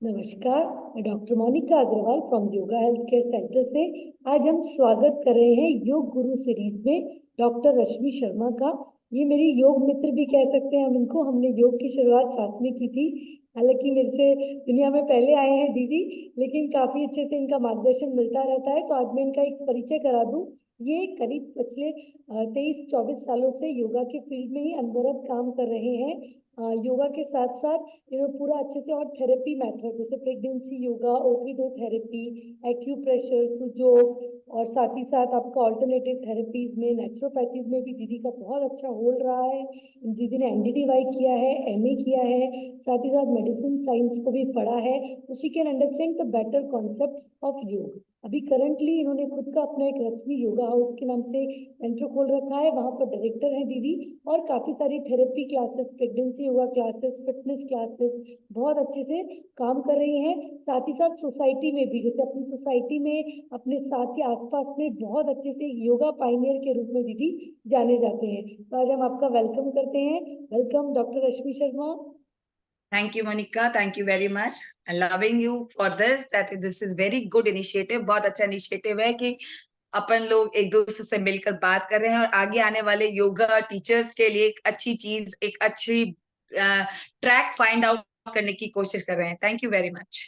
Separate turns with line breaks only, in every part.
नमस्कार, मैं doctor Monika Agrawal from yoga health care centre से। आज हम स्वागत कर रहे हैं योग गुरु सीरीज में डॉक्टर रश्मि शर्मा का। ये मेरी योग मित्र भी कह सकते हैं हम इनको। हमने योग की शुरुआत साथ में की थी। हालांकि मेरे से दुनिया में पहले आए हैं दीदी, लेकिन काफी अच्छे से इनका मार्गदर्शन मिलता रहता है। तो आज मैं इनका एक परिचय करा दूं। ये करीब पिछले 23-24 सालों से योगा के फील्ड में ही अनवरत काम कर रहे हैं। योगा के साथ साथ पूरा अच्छे से और थेरेपी मेथड जैसे प्रेगनेंसी योगा, ओपिडो थेरेपी, एक्यूप्रेशर, सुजोग और साथ ही साथ आपका ऑल्टरनेटिव थेरेपीज में, नेचुरोपैथीज में भी दीदी का बहुत अच्छा होल्ड रहा है। दीदी ने एनडीडीवाई किया है, एमए किया है, साथ ही साथ मेडिसिन साइंस को भी पढ़ा है। तो she can understand the better concept of योग। अभी करंटली इन्होंने खुद का अपना एक रश्मि योगा हाउस के नाम से सेंटर खोल रखा है। वहाँ पर डायरेक्टर है दीदी। और काफी सारी therapy classes, pregnancy yoga classes, fitness classes बहुत अच्छे से काम कर रही हैं। साथ ही साथ सोसाइटी में भी, जैसे अपनी सोसाइटी में अपने साथ के आसपास में बहुत अच्छे से योगा पाइनियर के रूप में दीदी जाने जाते हैं। तो आज हम आपका वेलकम करते हैं। Welcome doctor Rashmi Sharma.
Thank you, Monica. Thank you very much. And loving you for this. That this is very good initiative. बहुत अच्छा इनिशिएटिव है कि अपन लोग एक दूसरे से मिलकर बात कर रहे हैं और आगे आने वाले योगा टीचर्स के लिए एक अच्छी चीज, एक अच्छी ट्रैक फाइंड आउट करने की कोशिश कर रहे हैं। Thank you very much.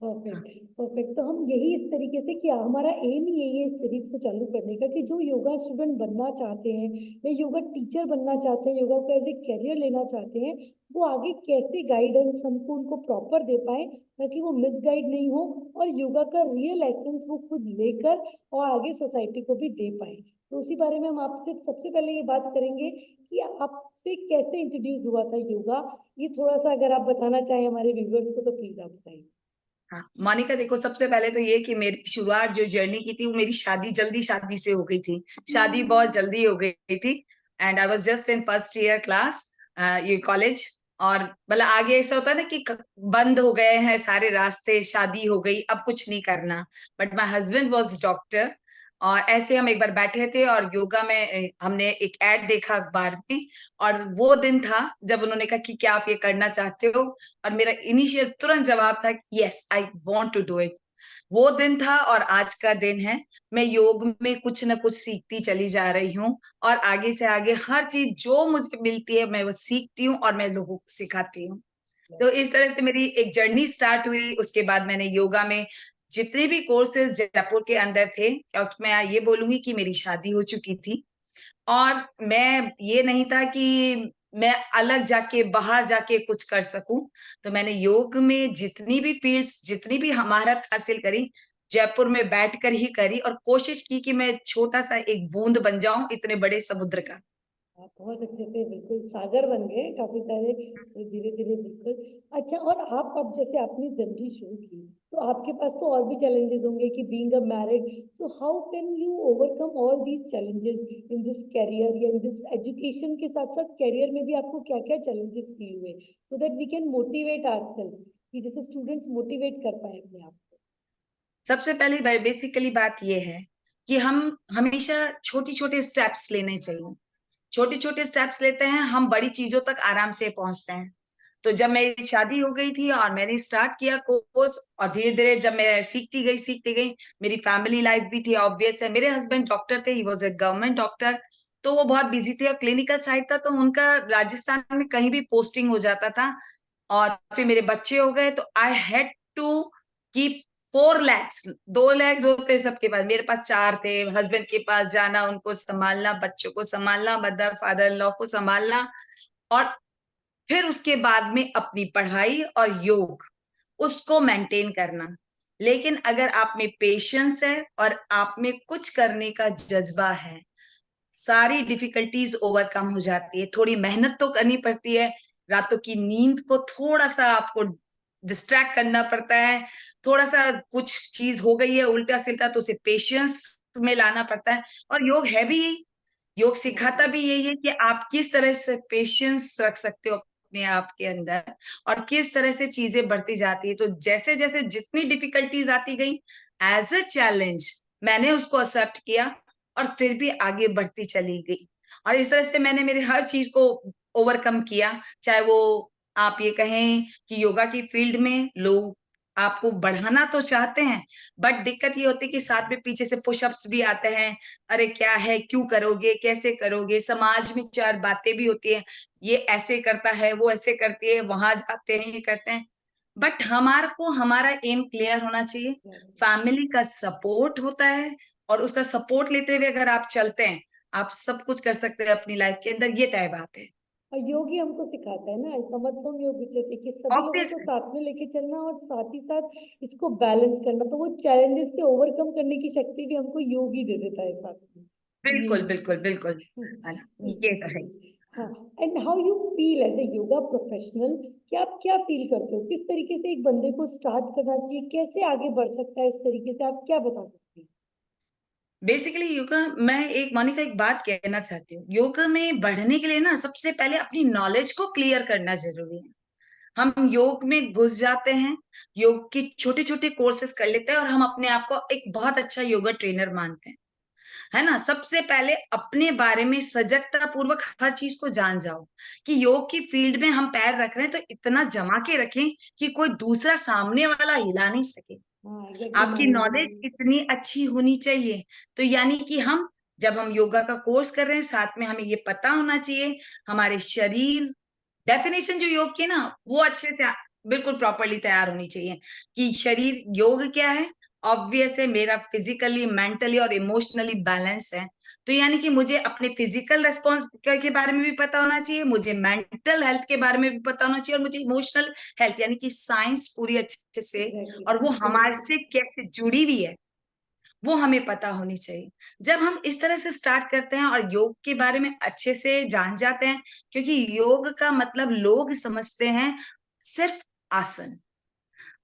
Perfect, perfect. तो हम यही इस तरीके से किया, हमारा एम ही यही है इस सीरीज को चालू करने का कि जो योगा स्टूडेंट बनना चाहते हैं या योगा टीचर बनना चाहते हैं, योगा को एज ए कैरियर लेना चाहते हैं, वो आगे कैसे गाइडेंस हमको उनको प्रॉपर दे पाए ताकि वो मिस गाइड नहीं हो और योगा का रियल एसेंस वो खुद लेकर और आगे सोसाइटी को भी दे पाए। तो उसी बारे में हम आपसे सबसे पहले ये बात करेंगे कि आपसे कैसे इंट्रोड्यूस हुआ था योगा। ये थोड़ा सा अगर आप बताना चाहें हमारे व्यूवर्स को तो प्लीज आप बताइए।
हाँ, मोनिका देखो, सबसे पहले तो ये कि मेरी शुरुआत जो जर्नी की थी वो मेरी जल्दी शादी से हो गई थी। शादी बहुत जल्दी हो गई थी and I was just in first year class, ये कॉलेज। और मतलब आगे ऐसा होता है ना कि बंद हो गए हैं सारे रास्ते, शादी हो गई, अब कुछ नहीं करना। But my husband was doctor. और ऐसे हम एक बार बैठे थे और योगा में हमने एक एड देखा अखबार में। और वो दिन था जब उन्होंने कहा कि क्या आप ये करना चाहते हो। और मेरा इनिशियल तुरंत जवाब था yes, I want to do it. वो दिन था और आज का दिन है। मैं योग में कुछ ना कुछ सीखती चली जा रही हूँ और आगे से आगे हर चीज जो मुझे मिलती है मैं वो सीखती हूँ और मैं लोगों को सिखाती हूँ। तो इस तरह से मेरी एक जर्नी स्टार्ट हुई। उसके बाद मैंने योगा में जितने भी कोर्सेज जयपुर के अंदर थे, और मैं ये बोलूंगी कि मेरी शादी हो चुकी थी और मैं ये नहीं था कि मैं अलग जाके बाहर जाके कुछ कर सकूं। तो मैंने योग में जितनी भी फील्ड्स, जितनी भी महारत हासिल करी, जयपुर में बैठकर ही करी और कोशिश की कि मैं छोटा सा एक बूंद बन जाऊं इतने बड़े समुद्र का।
आप बहुत अच्छे से बिल्कुल सागर बन गए काफी सारे, धीरे धीरे बिल्कुल। अच्छा, और आप अब जैसे आपने जर्नी शुरू की तो आपके पास तो और भी चैलेंजेस होंगे कि बीइंग अ मैरिड। तो how can you overcome all these challenges in this career या इन दिस एजुकेशन के साथ साथ करियर में भी आपको क्या क्या चैलेंजेस फील हुए so that we can motivate ourself, कि जैसे स्टूडेंट्स मोटिवेट कर पाए अपने आप को।
सबसे पहली बेसिकली बात यह है कि हम हमेशा छोटी छोटे स्टेप्स लेने चाहिए। छोटे छोटे स्टेप्स लेते हैं, हम बड़ी चीजों तक आराम से पहुंचते हैं। तो जब मेरी शादी हो गई थी और मैंने स्टार्ट किया कोर्स, और धीरे धीरे जब मैं सीखती गई, मेरी फैमिली लाइफ भी थी, ऑब्वियस है। मेरे हस्बैंड डॉक्टर थे, he was a government doctor. तो वो बहुत बिजी थे और क्लिनिकल साइड था, तो उनका राजस्थान में कहीं भी पोस्टिंग हो जाता था। और फिर मेरे बच्चे हो गए तो I had to keep 4 legs. 2 legs होते हैं सबके पास, मेरे पास 4 थे। हस्बैंड के पास जाना, उनको संभालना, बच्चों को संभालना, मदर फादर इन लॉ को संभालना, और फिर उसके बाद में अपनी पढ़ाई और योग, उसको मेंटेन करना। लेकिन अगर आप में पेशेंस है और आप में कुछ करने का जज्बा है, सारी डिफिकल्टीज ओवरकम हो जाती है। थोड़ी मेहनत तो करनी पड़ती है, रातों की नींद को थोड़ा सा आपको डिस्ट्रैक्ट करना पड़ता है। थोड़ा सा कुछ चीज हो गई है उल्टा सिल्टा तो उसे पेशेंस में लाना पड़ता है। और योग है भी यही, योग सिखाता भी यही है कि आप किस तरह से पेशेंस रख सकते हो अपने आप के अंदर और किस तरह से चीजें बढ़ती जाती है। तो जैसे जैसे जितनी डिफिकल्टीज आती गई, एज अ चैलेंज मैंने उसको एक्सेप्ट किया और फिर भी आगे बढ़ती चली गई। और इस तरह से मैंने मेरे हर चीज को ओवरकम किया। चाहे वो आप ये कहें कि योगा की फील्ड में लोग आपको बढ़ाना तो चाहते हैं, बट दिक्कत ये होती है कि साथ में पीछे से पुशअप्स भी आते हैं। अरे क्या है, क्यों करोगे, कैसे करोगे, समाज में 4 बातें भी होती हैं, ये ऐसे करता है, वो ऐसे करती है, वहां जाते हैं, ये करते हैं। बट हमारे को हमारा एम क्लियर होना चाहिए। फैमिली का सपोर्ट होता है, और उसका सपोर्ट लेते हुए अगर आप चलते हैं, आप सब कुछ कर सकते हैं अपनी लाइफ के अंदर, ये तय बात है।
और योग ही हमको सिखाता है ना, समत्वम योग उच्यते, कि सभी लोगों
ऑब्वियस
को
है।
साथ में लेके चलना और साथ ही साथ इसको बैलेंस करना, तो वो चैलेंजेस से ओवरकम करने की शक्ति भी हमको योग ही दे देता है साथ में। ये
बिल्कुल बिल्कुल बिल्कुल, है ना, ये तो है।
एग्जैक्टली। हाँ, and how you feel as a yoga professional, कि आप क्या फील करते हो, किस तरीके से एक बंदे को स्टार्ट करना चाहिए, कैसे आगे बढ़ सकता है, इस तरीके से आप क्या बता सकते हैं?
बेसिकली योगा, मैं एक मोनिका एक बात कहना चाहती हूँ, योगा में बढ़ने के लिए ना सबसे पहले अपनी नॉलेज को क्लियर करना जरूरी है। हम योग में घुस जाते हैं, योग की छोटे छोटे कोर्सेज कर लेते हैं, और हम अपने आप को एक बहुत अच्छा योगा ट्रेनर मानते हैं, है ना। सबसे पहले अपने बारे में सजगता पूर्वक हर चीज को जान जाओ, कि योग की फील्ड में हम पैर रख रहे हैं तो इतना जमा के रखें कि कोई दूसरा सामने वाला हिला नहीं सके।
हाँ एग्जैक्टली,
आपकी नॉलेज
माइंड।
इतनी अच्छी होनी चाहिए। तो यानी कि हम जब हम योगा का कोर्स कर रहे हैं, साथ में हमें ये पता होना चाहिए हमारे शरीर, डेफिनेशन जो योग की है ना, वो अच्छे से बिल्कुल प्रॉपरली तैयार होनी चाहिए, कि शरीर योग क्या है। ऑब्वियस है, मेरा फिजिकली, मेंटली और इमोशनली बैलेंस है। तो यानी कि मुझे अपने फिजिकल रेस्पॉन्स के बारे में भी पता होना चाहिए, मुझे मेंटल हेल्थ के बारे में भी पता होना चाहिए, और मुझे इमोशनल हेल्थ यानी कि साइंस पूरी अच्छे से,
एग्जैक्टली,
और वो हमारे
बिल्कुल।
से कैसे जुड़ी हुई है, वो हमें पता होनी चाहिए। जब हम इस तरह से स्टार्ट करते हैं और योग के बारे में अच्छे से जान जाते हैं, क्योंकि योग का मतलब लोग समझते हैं सिर्फ आसन,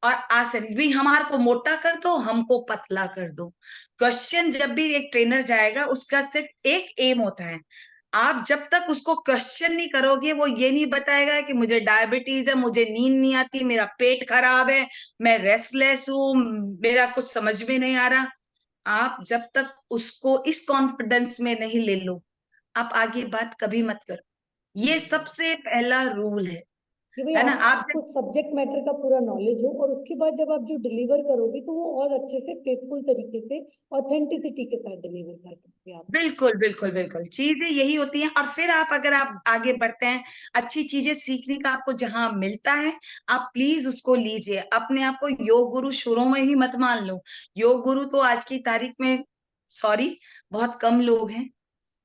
और आसन भी हमारे को मोटा कर दो, हमको पतला कर दो। क्वेश्चन जब भी एक ट्रेनर जाएगा, उसका सिर्फ एक एम होता है, आप जब तक उसको क्वेश्चन नहीं करोगे, वो ये नहीं बताएगा कि मुझे डायबिटीज है, मुझे नींद नहीं आती, मेरा पेट खराब है, मैं रेस्टलेस हूँ, मेरा कुछ समझ में नहीं आ रहा। आप जब तक उसको इस कॉन्फिडेंस में नहीं ले लो, आप आगे बात कभी मत करो। ये सबसे पहला रूल
कि भाई
है ना। आप
आपको
जब
सब्जेक्ट मैटर का पूरा नॉलेज हो, और उसके बाद जब आप जो डिलीवर करोगे तो वो और अच्छे से फेथफुल तरीके से, ऑथेंटिसिटी के साथ डिलीवर कर सकते हैं आप।
बिल्कुल बिल्कुल बिल्कुल, चीजें यही होती हैं। और फिर आप अगर आप आगे बढ़ते हैं, अच्छी चीजें सीखने का आपको जहां मिलता है, आप प्लीज उसको लीजिए। अपने आप को योग गुरु शुरू में ही मत मान लो। योग गुरु तो आज की तारीख में, सॉरी, बहुत कम लोग हैं।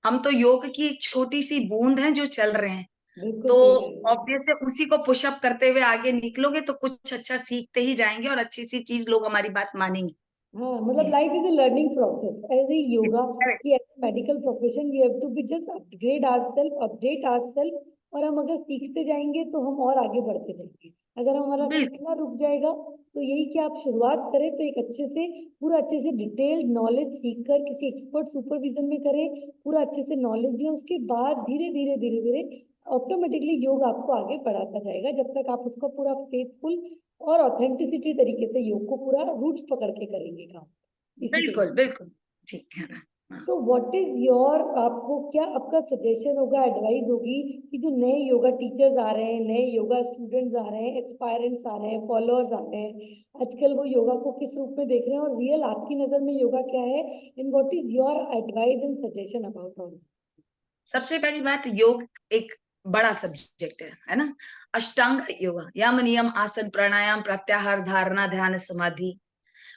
हम तो योग की एक छोटी सी बूंद हैं जो चल रहे हैं।
बिल्कुल
तो
सही कह रहे हैं।
ऑब्वियस है, उसी को पुशअप करते हुए आगे निकलोगे तो कुछ अच्छा सीखते ही जाएंगे, और अच्छी सी चीज लोग हमारी बात मानेंगे।
हाँ, मतलब life is a learning process, as a yoga की, as medical profession we have to be just upgrade ourselves, update ourselves, और हम अगर सीखते जाएंगे तो हम और आगे बढ़ते जाएंगे। अगर हमारा
बिल्कुल
सीखना रुक जाएगा, तो यही कि आप शुरुआत करें तो एक अच्छे से, पूरा अच्छे से डिटेल्ड नॉलेज सीख कर किसी एक्सपर्ट सुपरविजन में करें, पूरा अच्छे से नॉलेज दिए, उसके बाद धीरे धीरे धीरे धीरे ऑटोमेटिकली योग आपको आगे बढ़ाता जाएगा, जब तक आप उसको पूरा फेथफुल और ऑथेंटिसिटी तरीके से योग को पूरा रूट्स पकड़ के करेंगे काम, इसी
बिल्कुल
तरीके।
बिल्कुल, ठीक है ना। हाँ।
तो व्हाट इज योर, आपको क्या आपका सजेशन होगा, एडवाइस होगी, कि जो नए योगा टीचर्स आ रहे हैं, नए योगा स्टूडेंट्स आ रहे हैं, एस्पायरेंट्स आ रहे हैं, फॉलोअर्स आ रहे हैं, आजकल वो योगा को किस रूप में देख रहे हैं, और रियल आपकी नजर में योगा क्या है, and what is your advice and suggestion about all?
सबसे पहली बात, योग एक बड़ा सब्जेक्ट है ना। अष्टांग योगा, यम नियम आसन प्राणायाम प्रत्याहार धारणा ध्यान समाधि,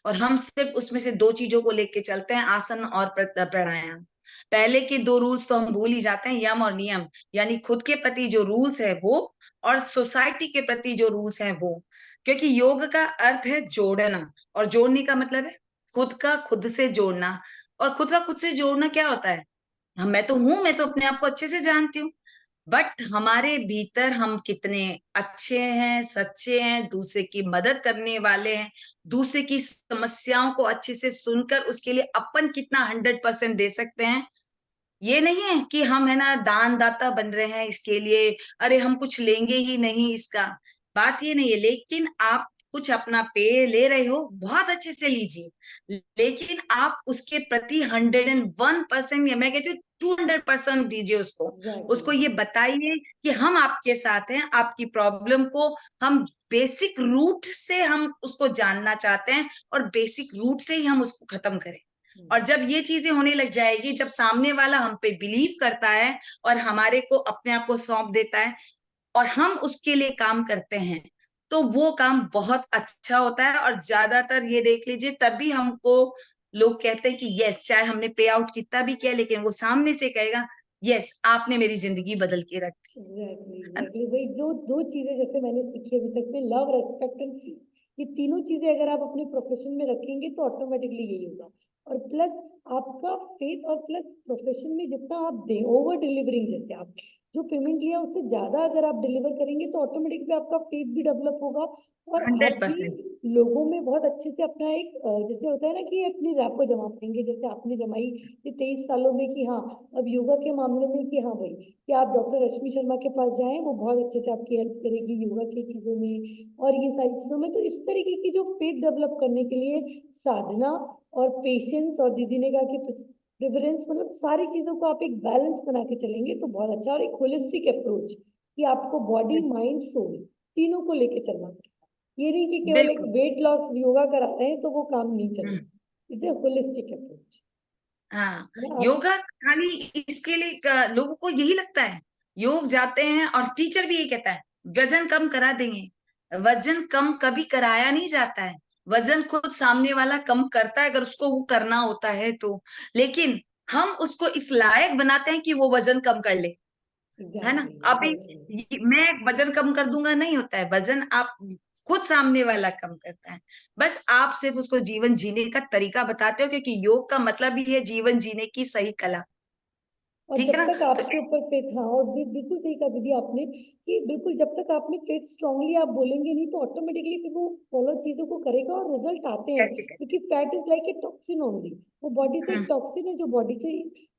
और हम सिर्फ उसमें से 2 चीजों को लेके चलते हैं, आसन और प्राणायाम। पहले के 2 रूल्स तो हम भूल ही जाते हैं, यम और नियम, यानी खुद के प्रति जो रूल्स है वो, और सोसाइटी के प्रति जो रूल्स हैं वो। क्योंकि योग का अर्थ है जोड़ना, और जोड़ने का मतलब है खुद का खुद से जोड़ना। और खुद का खुद से जोड़ना क्या होता है, हम, मैं तो हूं, मैं तो अपने आप को अच्छे से जानती हूँ, बट हमारे भीतर हम कितने अच्छे हैं, सच्चे हैं, दूसरे की मदद करने वाले हैं, दूसरे की समस्याओं को अच्छे से सुनकर उसके लिए अपन कितना 100% दे सकते हैं। ये नहीं है कि हम, है ना, दान दाता बन रहे हैं इसके लिए, अरे हम कुछ लेंगे ही नहीं इसका, बात ये नहीं है। लेकिन आप कुछ अपना पे ले रहे हो, बहुत अच्छे से लीजिए, लेकिन आप उसके प्रति 101%, या मैं कहती हूँ 200% दीजिए उसको। उसको
एग्जैक्टली।
ये बताइए कि हम आपके साथ हैं, आपकी प्रॉब्लम को हम बेसिक रूट से हम उसको जानना चाहते हैं और बेसिक रूट से ही हम उसको खत्म करें। और जब ये चीजें होने लग जाएगी, जब सामने वाला हम पे बिलीव करता है और हमारे को अपने आप को सौंप देता है और हम उसके लिए काम करते हैं, तो वो काम बहुत अच्छा होता है। और ज्यादातर ये देख लीजिए, तभी हमको लोग कहते हैं कि यस, चाहे हमने पे आउट कितना भी किया, लेकिन वो सामने से कहेगा यस, आपने मेरी जिंदगी बदल के रख दी।
एग्जैक्टली एग्जैक्टली वही जो दो चीजें जैसे मैंने सीखी अभी तक में, लव, रेस्पेक्ट एंड फील, ये तीनों चीजें अगर आप अपने प्रोफेशन में रखेंगे तो ऑटोमेटिकली यही होगा। और प्लस आपका फेथ, और प्लस प्रोफेशन में जितना आप दें, ओवर डिलीवरिंग, जैसे आप जो पेमेंट लिया उससे ज्यादा अगर आप डिलीवर करेंगे तो ऑटोमेटिकली आपका फेथ भी डेवलप होगा। और आप भी
100%।
लोगों में बहुत अच्छे से अपना एक जैसे होता है ना कि अपनी रैपो जमा पाएंगे, जैसे आपने जमाई ये 23 सालों में कि हाँ, अब योगा के मामले में कि हाँ भाई, कि आप डॉक्टर रश्मि शर्मा के पास जाएं, वो बहुत अच्छे से आपकी हेल्प करेगी योगा की चीज़ों में और ये सारी चीज़ों में। तो इस तरीके की जो फेथ डेवलप करने के लिए साधना और पेशेंस, और दीदी ने कहा कि प्रिफरेंस, मतलब सारी चीज़ों को आप एक बैलेंस बना के चलेंगे तो बहुत अच्छा। और एक होलिस्टिक अप्रोच कि आपको बॉडी, माइंड, सोल तीनों को लेके चलना पड़ेगा। ये नहीं कि केवल एक
बिल्कुल।
वेट लॉस योगा कराते हैं तो वो काम नहीं
हम्म।
चलेगा। It's a holistic approach.
हाँ,
आप
योगा खाली इसके लिए लोगों को यही लगता है, योग जाते हैं और टीचर भी यही कहता है वजन कम करा देंगे। वजन कम कभी कराया नहीं जाता है, वजन खुद सामने वाला कम करता है अगर उसको वो करना होता है तो। लेकिन हम उसको इस लायक बनाते हैं कि वो वजन कम कर ले, है ना।
एग्जैक्टली
अभी
एग्जैक्टली
मैं वजन कम कर दूंगा नहीं होता है, वजन आप खुद सामने वाला कम करता है। बस आप सिर्फ उसको जीवन जीने का तरीका बताते हो, क्योंकि योग का मतलब ही है जीवन जीने की सही कला।
और
ठीक
जब
है ना।
तक
तो
आपके ऊपर फेथ, हाँ, और बिल्कुल सही कहा दीदी आपने कि बिल्कुल जब तक आपने फेथ स्ट्रांगली आप बोलेंगे नहीं तो ऑटोमेटिकली फिर वो फॉलो चीजों को करेगा और रिजल्ट आते हैं।
कैसे
क्योंकि fat is like a toxin only, वो बॉडी से एक टॉक्सिन है जो बॉडी से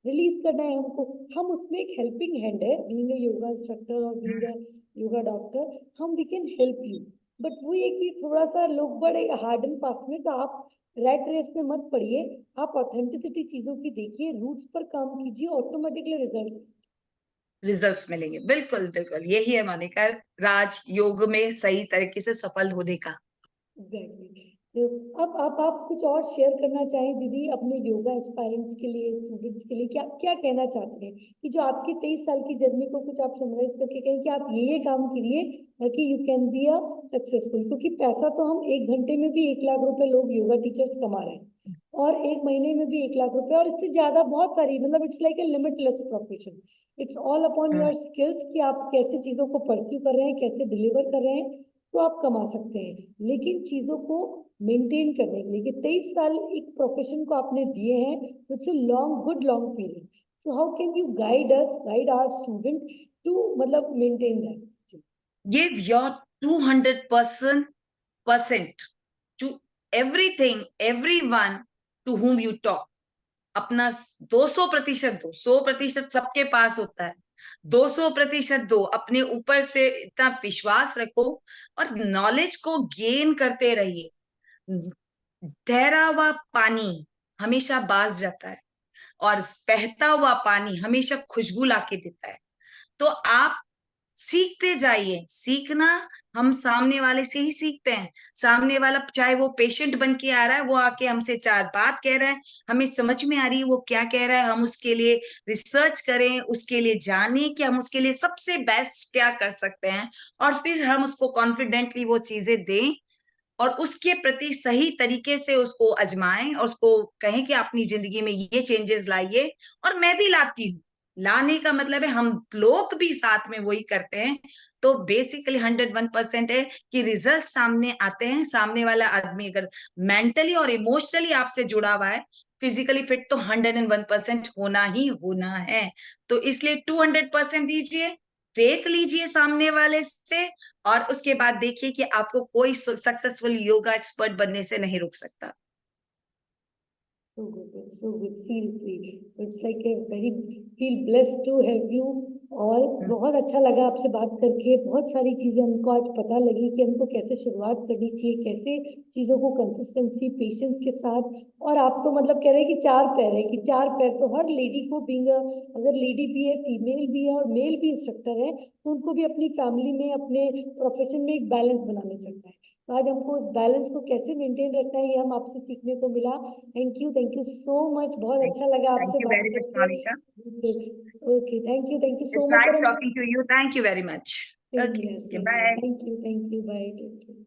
रिलीज करना है हमको। हम उसमें एक हेल्पिंग हैंड है, बीइंग अ योगा इंस्ट्रक्टर और बीइंग अ योगा डॉक्टर, हम we can help you. But वो ये कि थोड़ा सा लोग बड़े हार्ड एंड फास्ट में, तो आप रैट रेस में मत पड़िए। आप ऑथेंटिसिटी चीजों की देखिए, रूट्स पर काम कीजिए, ऑटोमेटिकली रिजल्ट।
रिजल्ट्स मिलेंगे। बिल्कुल बिल्कुल, यही है मोनिका राज, योग में सही तरीके से सफल होने का।
एग्जैक्टली। तो अब आप कुछ और शेयर करना चाहें दीदी अपने योगा एस्पायरेंट्स के लिए, स्टूडेंट्स के लिए, क्या क्या कहना चाहते हैं कि जो आपकी 23 साल की जर्नी को कुछ आप समराइज करके कहें कि आप ये काम करिए ताकि you can be a successful. क्योंकि पैसा तो हम 1 घंटे में भी 1 लाख रुपए लोग योगा टीचर्स कमा रहे हैं, और 1 महीने में भी 1 लाख रुपए, और इससे ज्यादा बहुत सारी, मतलब it's like a limitless profession. It's all upon your skills कि आप कैसे चीजों को परस्यू कर रहे हैं, कैसे डिलीवर कर रहे हैं, तो आप कमा सकते हैं। लेकिन चीजों को मेंटेन करने के लिए कि 23 साल एक प्रोफेशन को आपने दिए हैं, it's a long, good long period. So how can you guide us, guide our student to मतलब maintain that?
Give your 200% to everything, everyone to whom you talk। अपना 200% दो, 100% सबके पास होता है, 200% दो। अपने ऊपर से इतना विश्वास रखो और नॉलेज को गेन करते रहिए। ठहरा हुआ पानी हमेशा बास जाता है और बहता हुआ पानी हमेशा खुशबू लाके देता है। तो आप सीखते जाइए। सीखना हम सामने वाले से ही सीखते हैं। सामने वाला चाहे वो पेशेंट बन के आ रहा है, वो आके हमसे 4 बात कह रहा है, हमें समझ में आ रही है वो क्या कह रहा है, हम उसके लिए रिसर्च करें, उसके लिए जानें कि हम उसके लिए सबसे बेस्ट क्या कर सकते हैं, और फिर हम उसको कॉन्फिडेंटली वो चीजें दें और उसके प्रति सही तरीके से उसको आजमाएं और उसको कहें कि अपनी जिंदगी में ये चेंजेस लाइए। और मैं भी लाती हूँ, लाने का मतलब है हम लोग भी साथ में वही करते हैं। तो बेसिकली 101% है कि रिजल्ट सामने आते हैं। सामने वाला आदमी अगर मेंटली और इमोशनली आपसे जुड़ा हुआ है, फिजिकली फिट, तो 101% होना ही होना है। तो इसलिए 200% दीजिए, फेथ लीजिए सामने वाले से, और उसके बाद देखिए कि आपको कोई सक्सेसफुल योगा एक्सपर्ट बनने से नहीं रोक सकता।
So good, so good, seriously. It's like a very feel blessed to have you all. बहुत अच्छा लगा आपसे बात करके, बहुत सारी चीज़ें हमको आज पता लगी कि हमको कैसे शुरुआत करनी चाहिए, कैसे चीज़ों को कंसिस्टेंसी पेशेंस के साथ। और आप तो मतलब कह रहे हैं कि 4 पैर है, कि 4 पैर तो हर लेडी को बीइंग अगर लेडी भी है, फीमेल भी है और मेल भी इंस्ट्रक्टर है, तो उनको भी अपनी फैमिली में, अपने प्रोफेशन में एक बैलेंस बनाना चाहिए है। तो आज हमको उस बैलेंस को कैसे मेंटेन रखना है, ये हम आपसे सीखने को मिला। Thank you so much. बहुत अच्छा लगा
Thank
आपसे
you
बात
very much,
करके।
Monica.
Okay, thank you so
It's
much.
nice
और हम
talking to you. Thank you very much.
Same
Okay,
here,
okay,
same here.
bye.
Thank you bye. Take care.